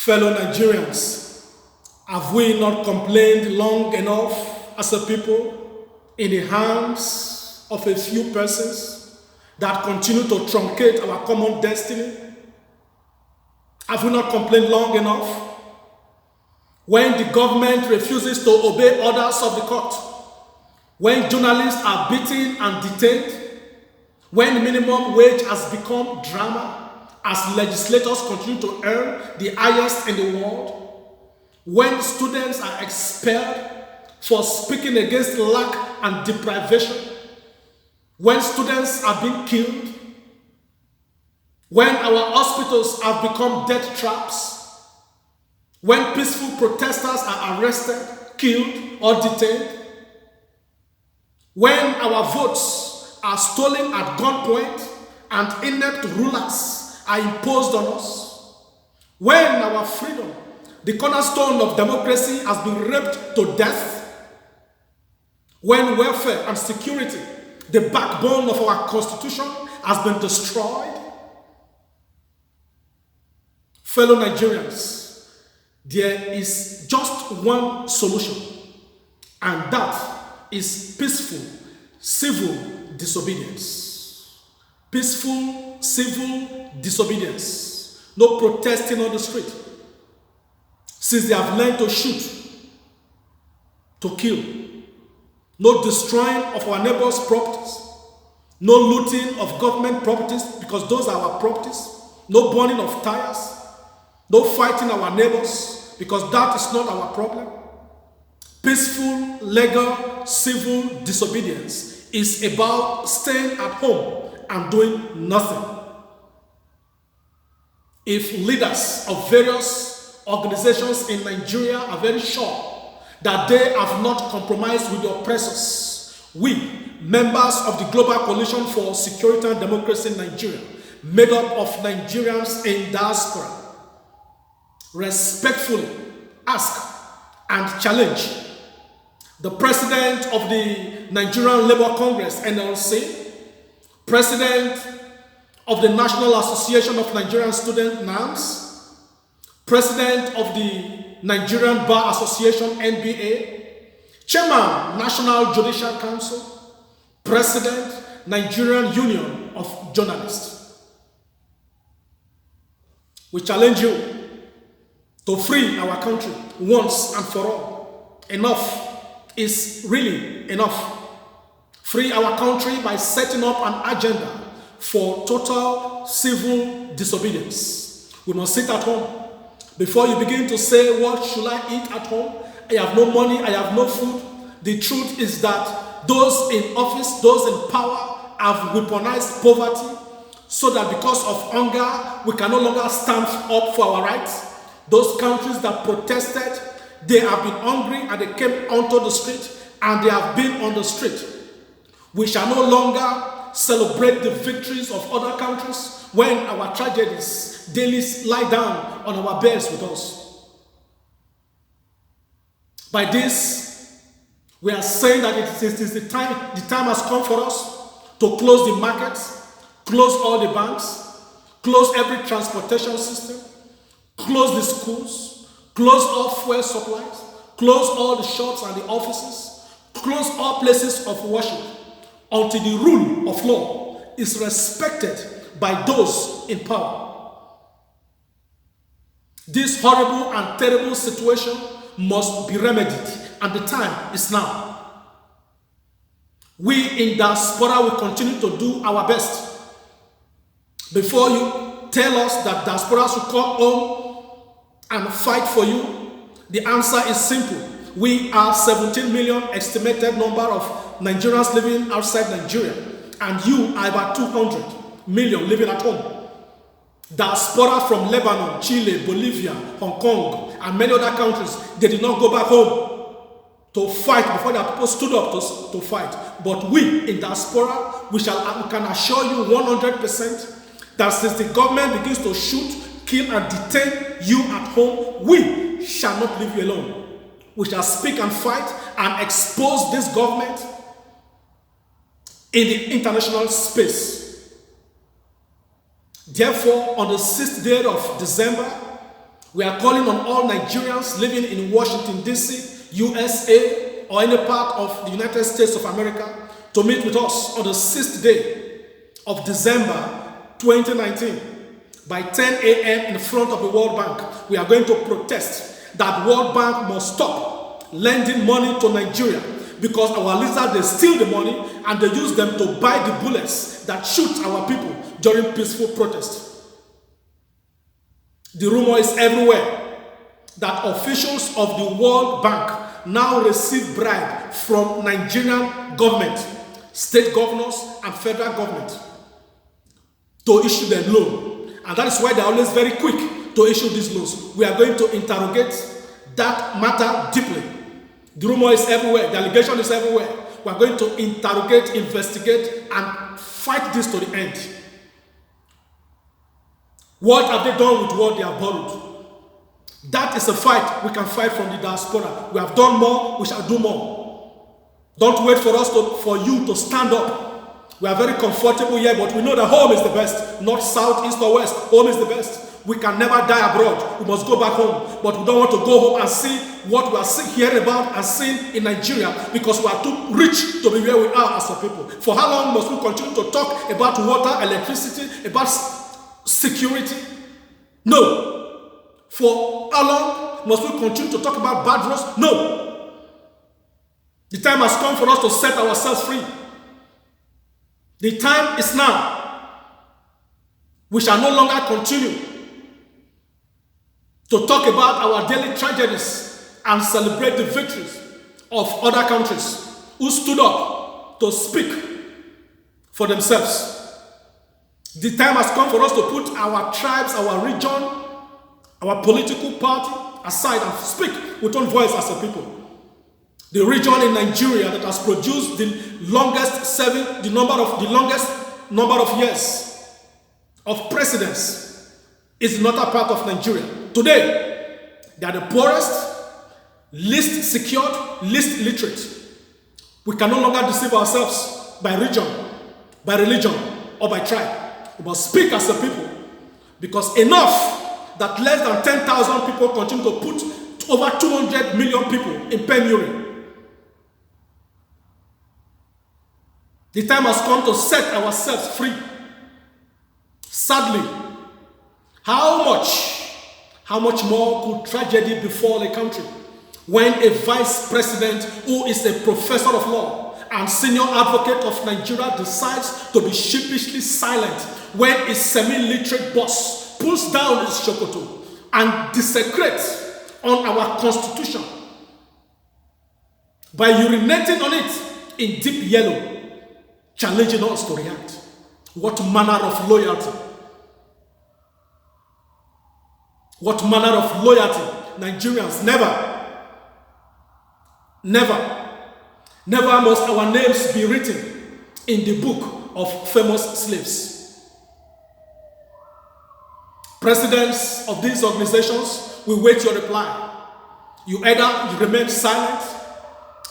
Fellow Nigerians, have we not complained long enough as a people in the hands of a few persons that continue to truncate our common destiny? Have we not complained long enough? When the government refuses to obey orders of the court, when journalists are beaten and detained, when minimum wage has become drama, as legislators continue to earn the highest in the world, when students are expelled for speaking against lack and deprivation, when students are being killed, when our hospitals have become death traps, when peaceful protesters are arrested, killed, or detained, when our votes are stolen at gunpoint and inept rulers are imposed on us, when our freedom, the cornerstone of democracy, has been raped to death, when welfare and security, the backbone of our constitution, has been destroyed. Fellow Nigerians, there is just one solution, and that is peaceful civil disobedience. Peaceful civil disobedience. No protesting on the street. Since they have learned to shoot, to kill. No destroying of our neighbors' properties. No looting of government properties, because those are our properties. No burning of tires. No fighting our neighbors, because that is not our problem. Peaceful, legal, civil disobedience is about staying at home and doing nothing. If leaders of various organizations in Nigeria are very sure that they have not compromised with the oppressors, we, members of the Global Coalition for Security and Democracy in Nigeria, made up of Nigerians in diaspora, respectfully ask and challenge the President of the Nigerian Labour Congress, NLC, President of the National Association of Nigerian Students, NAMS, President of the Nigerian Bar Association, NBA, Chairman, National Judicial Council, President, Nigerian Union of Journalists. We challenge you to free our country once and for all. Enough is really enough. Free our country by setting up an agenda for total civil disobedience. We must sit at home. Before you begin to say, what should I eat at home? I have no money, I have no food. The truth is that those in office, those in power have weaponized poverty so that because of hunger, we can no longer stand up for our rights. Those countries that protested, they have been hungry and they came onto the street and they have been on the street. We shall no longer celebrate the victories of other countries when our tragedies daily lie down on our beds with us. By this, we are saying that it is the time has come for us to close the markets, close all the banks, close every transportation system, close the schools, close all fuel supplies, close all the shops and the offices, close all places of worship until the rule of law is respected by those in power. This horrible and terrible situation must be remedied, and the time is now. We in diaspora will continue to do our best. Before you tell us that diaspora should come home and fight for you, the answer is simple. We are 17 million estimated number of Nigerians living outside Nigeria, and you are about 200 million living at home. Diaspora from Lebanon, Chile, Bolivia, Hong Kong, and many other countries, they did not go back home to fight before their people stood up to fight. But we in diaspora, we can assure you 100% that since the government begins to shoot, kill, and detain you at home, we shall not leave you alone. We shall speak and fight and expose this government in the international space. Therefore, on the 6th day of December, We are calling on all Nigerians living in Washington, D.C., USA, or any part of the United States of America to meet with us on the 6th day of December 2019 by 10 a.m. in front of the World Bank. We are going to protest that World Bank must stop lending money to Nigeria because our leaders, they steal the money and they use them to buy the bullets that shoot our people during peaceful protest. The rumor is everywhere that officials of the World Bank now receive bribe from Nigerian government, state governors and federal government to issue their loan. And that is why they are always very quick to issue these loans. We are going to interrogate that matter deeply. The rumor is everywhere. The allegation is everywhere. We are going to interrogate, investigate, and fight this to the end. What have they done with what they have borrowed? That is a fight we can fight from the diaspora. We have done more, we shall do more. Don't wait for us for you to stand up. We are very comfortable here, but we know that home is the best. North, south, east, or west. Home is the best. We can never die abroad. We must go back home. But we don't want to go home and see what we are hearing about and seeing in Nigeria because we are too rich to be where we are as a people. For how long must we continue to talk about water, electricity, about security? No. For how long must we continue to talk about bad roads? No. The time has come for us to set ourselves free. The time is now. We shall no longer continue to talk about our daily tragedies and celebrate the victories of other countries who stood up to speak for themselves. The time has come for us to put our tribes, our region, our political party aside and speak with one voice as a people. The region in Nigeria that has produced the longest number of years of presidents is not a part of Nigeria. Today, they are the poorest, least secured, least literate. We can no longer deceive ourselves by region, by religion, or by tribe. We must speak as a people because enough that less than 10,000 people continue to put over 200 million people in penury. The time has come to set ourselves free. Sadly, how much more could tragedy befall a country when a vice president who is a professor of law and senior advocate of Nigeria decides to be sheepishly silent when a semi-literate boss pulls down his shokoto and desecrates on our constitution by urinating on it in deep yellow, challenging us to react? What manner of loyalty? What manner of loyalty? Nigerians, never must our names be written in the book of famous slaves. Presidents of these organizations will wait your reply. You remain silent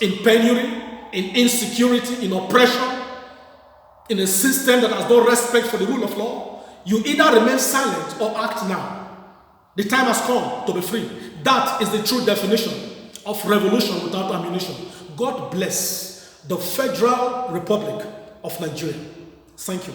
in penury, in insecurity, in oppression, in a system that has no respect for the rule of law. You either remain silent or act now. The time has come to be free. That is the true definition of revolution without ammunition. God bless the Federal Republic of Nigeria. Thank you.